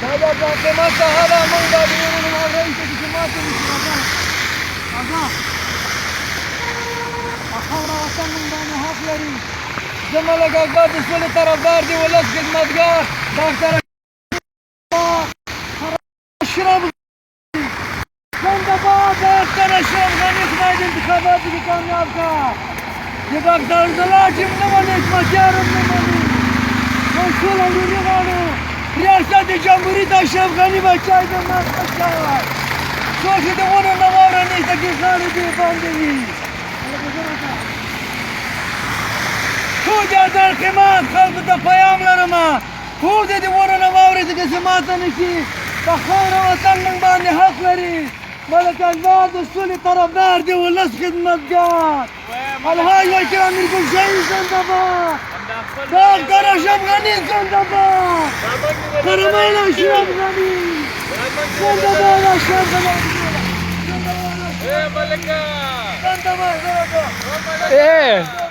هذا باقيمات هذا من بعد يقولون الرئيس اجتماعات أخورا وطن من بين هاكلري زملك أقباد السولي طرفدار دي ولس خدمتگار دكتور اشرف زندباد دكتور اشرف غني خداي الانتخابات اللي كامياب كار ये डॉक्टर दलाजिम न बने मचारम न बने मशहूर अंगूरी गाड़ो रियासत जमहूरी ता अशरफ गनी बचाई तो मत बचा सोच तो वो न वारा नहीं तकी गाड़ी दी बांधवी तो ज्यादा कीमत खल्क ता पयाम लरमा खुद दे वो न वारे तकी समात नहीं तखौर वतन من باندې حق لري ملك البلد السولي طرفدار دي ولس خدمتگار الهاي والكرام الكل شيء زندباد دكتور اشرف غني زندباد كرمين اشرف غني زندباد اشرف غني ايه ملكة زندباد ايه